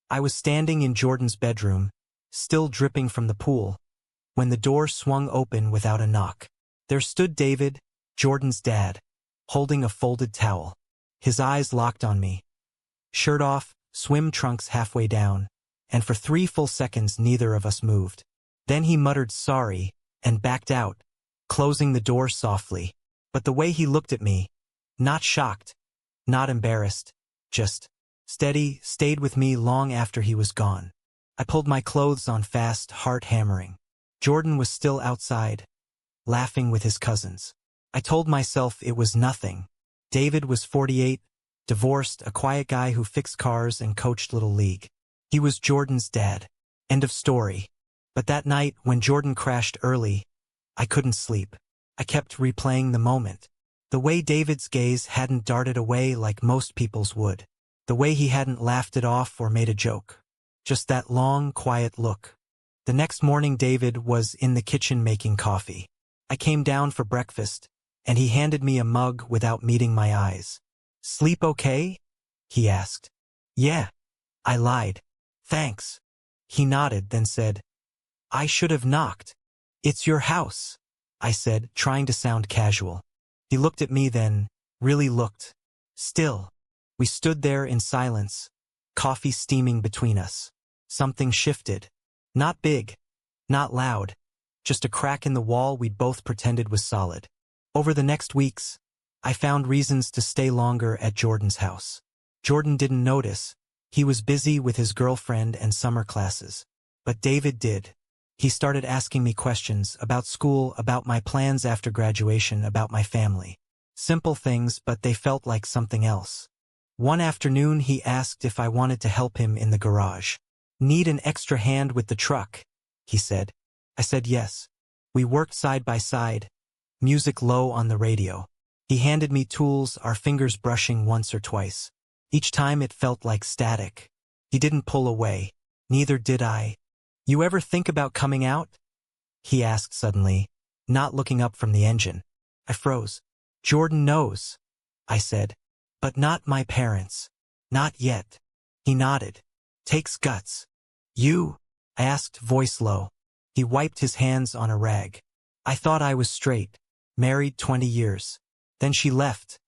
I was standing in Jordan's bedroom, still dripping from the pool, when the door swung open without a knock. There stood David, Jordan's dad, holding a folded towel. His eyes locked on me. Shirt off, swim trunks halfway down, and for 3 full seconds neither of us moved. Then he muttered sorry, and backed out, closing the door softly. But the way he looked at me, not shocked, not embarrassed, just steady, stayed with me long after he was gone. I pulled my clothes on fast, heart hammering. Jordan was still outside, laughing with his cousins. I told myself it was nothing. David was 48, divorced, a quiet guy who fixed cars and coached Little League. He was Jordan's dad. End of story. But that night, when Jordan crashed early, I couldn't sleep. I kept replaying the moment. The way David's gaze hadn't darted away like most people's would. The way he hadn't laughed it off or made a joke. Just that long, quiet look. The next morning David was in the kitchen making coffee. I came down for breakfast, and he handed me a mug without meeting my eyes. "Sleep okay?" he asked. "Yeah," I lied. "Thanks." He nodded, then said, "I should have knocked. It's your house," I said, trying to sound casual. He looked at me then, really looked. Still. We stood there in silence, coffee steaming between us. Something shifted. Not big, not loud, just a crack in the wall we'd both pretended was solid. Over the next weeks, I found reasons to stay longer at Jordan's house. Jordan didn't notice. He was busy with his girlfriend and summer classes. But David did. He started asking me questions about school, about my plans after graduation, about my family. Simple things, but they felt like something else. One afternoon he asked if I wanted to help him in the garage. "Need an extra hand with the truck," he said. I said yes. We worked side by side, music low on the radio. He handed me tools, our fingers brushing once or twice. Each time it felt like static. He didn't pull away. Neither did I. "You ever think about coming out?" he asked suddenly, not looking up from the engine. I froze. "Jordan knows," I said. "But not my parents. Not yet." He nodded. "Takes guts." "You?" I asked, voice low. He wiped his hands on a rag. "I thought I was straight. Married 20 years. Then she left.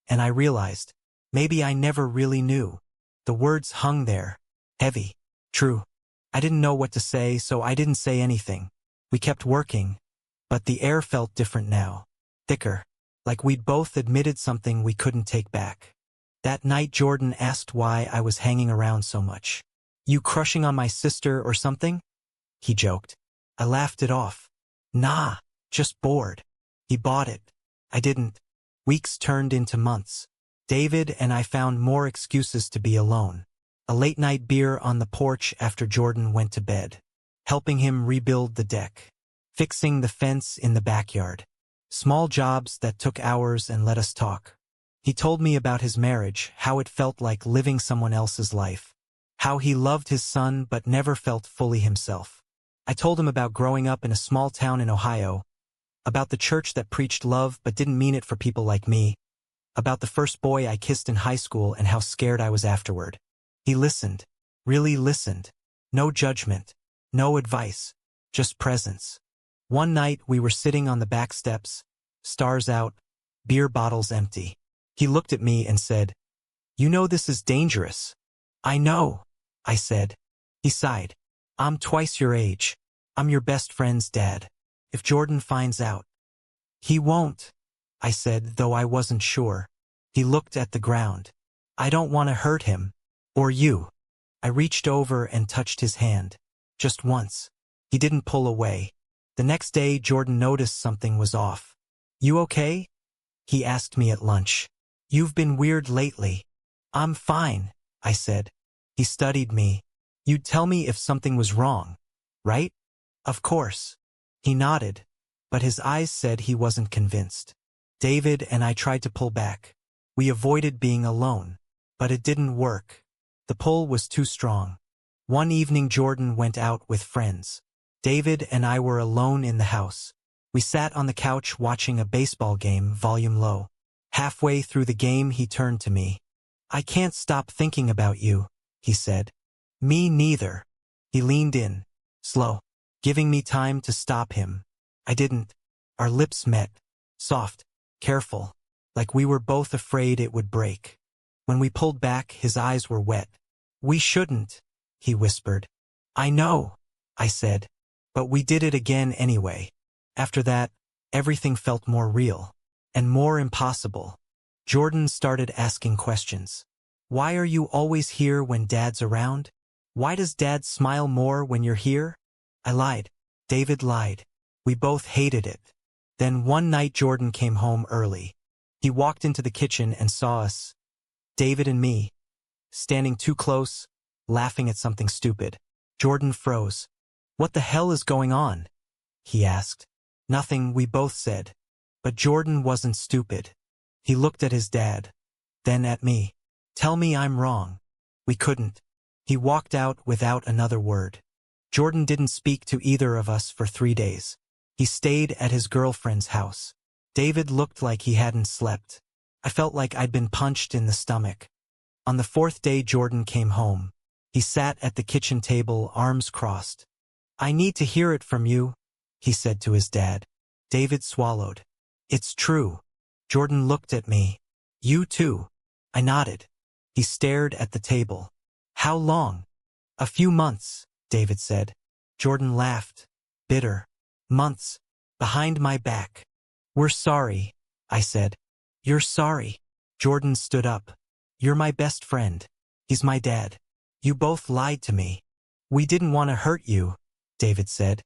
And I realized, maybe I never really knew." The words hung there, heavy. True. I didn't know what to say, so I didn't say anything. We kept working, but the air felt different now. Thicker. Like we'd both admitted something we couldn't take back. That night Jordan asked why I was hanging around so much. "You crushing on my sister or something?" he joked. I laughed it off. "Nah, just bored." He bought it. I didn't. Weeks turned into months. David and I found more excuses to be alone. A late-night beer on the porch after Jordan went to bed. Helping him rebuild the deck. Fixing the fence in the backyard. Small jobs that took hours and let us talk. He told me about his marriage, how it felt like living someone else's life. How he loved his son but never felt fully himself. I told him about growing up in a small town in Ohio. About the church that preached love but didn't mean it for people like me. About the first boy I kissed in high school and how scared I was afterward. He listened. Really listened. No judgment. No advice. Just presence. One night we were sitting on the back steps, stars out, beer bottles empty. He looked at me and said, "You know this is dangerous." "I know," I said. He sighed. "I'm twice your age. I'm your best friend's dad. If Jordan finds out." "He won't," I said, though I wasn't sure. He looked at the ground. "I don't want to hurt him. Or you." I reached over and touched his hand. Just once. He didn't pull away. The next day Jordan noticed something was off. "You okay?" he asked me at lunch. "You've been weird lately." "I'm fine," I said. He studied me. "You'd tell me if something was wrong, right?" "Of course." He nodded, but his eyes said he wasn't convinced. David and I tried to pull back. We avoided being alone, but it didn't work. The pull was too strong. One evening Jordan went out with friends. David and I were alone in the house. We sat on the couch watching a baseball game, volume low. Halfway through the game he turned to me. "I can't stop thinking about you," he said. Me neither. He leaned in, slow, giving me time to stop him. I didn't. Our lips met, soft, careful, like we were both afraid it would break. When we pulled back, his eyes were wet. We shouldn't, he whispered. I know, I said, but we did it again anyway. After that, everything felt more real, and more impossible. Jordan started asking questions. Why are you always here when Dad's around? Why does Dad smile more when you're here? I lied. David lied. We both hated it. Then one night Jordan came home early. He walked into the kitchen and saw us, David and me, standing too close, laughing at something stupid. Jordan froze. What the hell is going on? He asked. Nothing, we both said. But Jordan wasn't stupid. He looked at his dad, then at me. Tell me I'm wrong. We couldn't. He walked out without another word. Jordan didn't speak to either of us for 3 days. He stayed at his girlfriend's house. David looked like he hadn't slept. I felt like I'd been punched in the stomach. On the 4th day Jordan came home. He sat at the kitchen table, arms crossed. I need to hear it from you, he said to his dad. David swallowed. It's true. Jordan looked at me. You too. I nodded. He stared at the table. How long? A few months, David said. Jordan laughed. Bitter. Months. Behind my back. We're sorry, I said. You're sorry. Jordan stood up. You're my best friend. He's my dad. You both lied to me. We didn't want to hurt you, David said.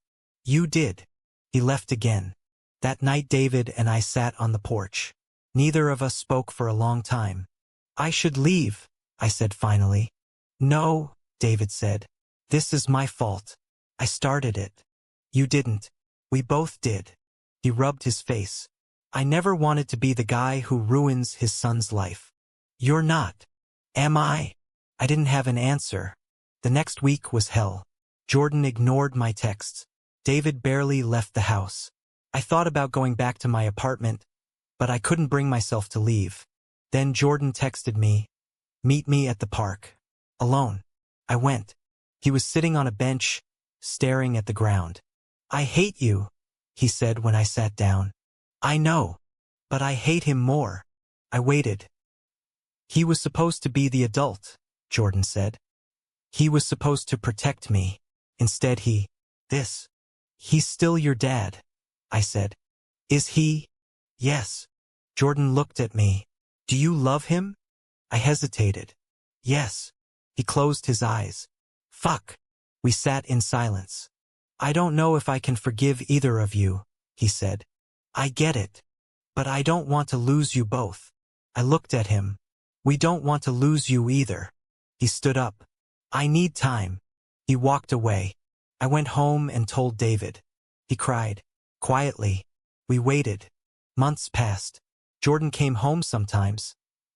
You did. He left again. That night David and I sat on the porch. Neither of us spoke for a long time. I should leave, I said finally. No, David said. This is my fault. I started it. You didn't. We both did. He rubbed his face. I never wanted to be the guy who ruins his son's life. You're not. Am I? I didn't have an answer. The next week was hell. Jordan ignored my texts. David barely left the house. I thought about going back to my apartment, but I couldn't bring myself to leave. Then Jordan texted me, meet me at the park. Alone. I went. He was sitting on a bench, staring at the ground. I hate you, he said when I sat down. I know, but I hate him more. I waited. He was supposed to be the adult, Jordan said. He was supposed to protect me. Instead he's still your dad, I said. Is he? Yes. Jordan looked at me. Do you love him? I hesitated. Yes. He closed his eyes. Fuck. We sat in silence. I don't know if I can forgive either of you, he said. I get it. But I don't want to lose you both. I looked at him. We don't want to lose you either. He stood up. I need time. He walked away. I went home and told David. He cried. Quietly. We waited. Months passed. Jordan came home sometimes,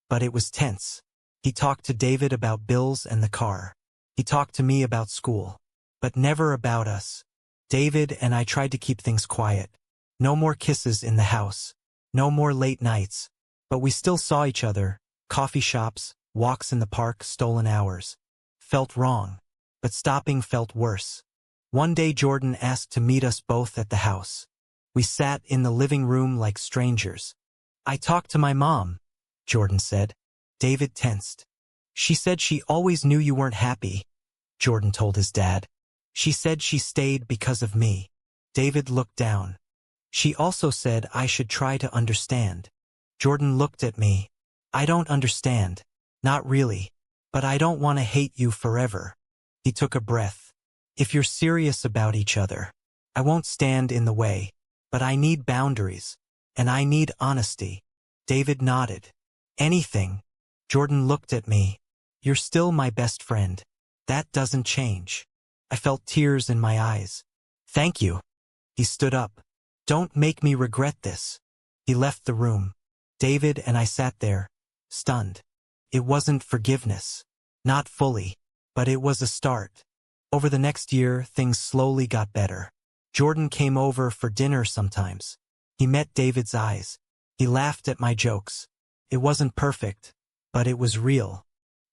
but it was tense. He talked to David about bills and the car. He talked to me about school, but never about us. David and I tried to keep things quiet. No more kisses in the house. No more late nights. But we still saw each other. Coffee shops, walks in the park, stolen hours. Felt wrong. But stopping felt worse. One day Jordan asked to meet us both at the house. We sat in the living room like strangers. I talked to my mom, Jordan said. David tensed. She said she always knew you weren't happy, Jordan told his dad. She said she stayed because of me. David looked down. She also said I should try to understand. Jordan looked at me. I don't understand. Not really. But I don't want to hate you forever. He took a breath. If you're serious about each other, I won't stand in the way. But I need boundaries. And I need honesty. David nodded. Anything. Jordan looked at me. You're still my best friend. That doesn't change. I felt tears in my eyes. Thank you. He stood up. Don't make me regret this. He left the room. David and I sat there, stunned. It wasn't forgiveness. Not fully. But it was a start. Over the next year, things slowly got better. Jordan came over for dinner sometimes. He met David's eyes. He laughed at my jokes. It wasn't perfect, but it was real.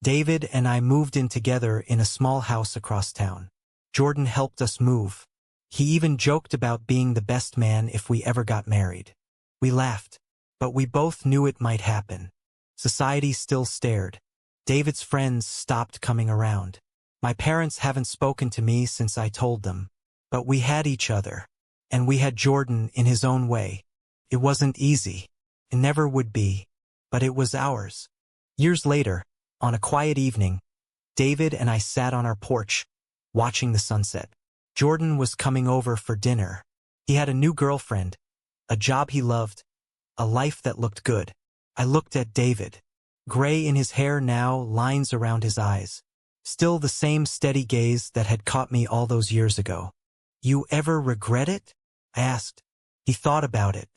David and I moved in together in a small house across town. Jordan helped us move. He even joked about being the best man if we ever got married. We laughed, but we both knew it might happen. Society still stared. David's friends stopped coming around. My parents haven't spoken to me since I told them. But we had each other. And we had Jordan in his own way. It wasn't easy. It never would be. But it was ours. Years later, on a quiet evening, David and I sat on our porch, watching the sunset. Jordan was coming over for dinner. He had a new girlfriend, a job he loved, a life that looked good. I looked at David. Gray in his hair now, lines around his eyes. Still the same steady gaze that had caught me all those years ago. "You ever regret it?" I asked. He thought about it.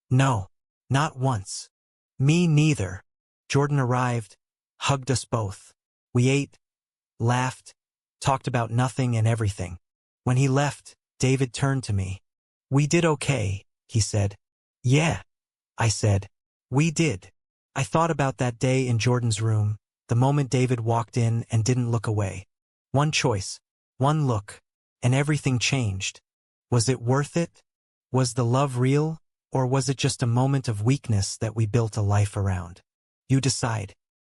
"No, not once." "Me neither." Jordan arrived, hugged us both. We ate, laughed, talked about nothing and everything. When he left, David turned to me. "We did okay," he said. "Yeah," I said. "We did." I thought about that day in Jordan's room, the moment David walked in and didn't look away. One choice, one look, and everything changed. Was it worth it? Was the love real? Or was it just a moment of weakness that we built a life around? You decide.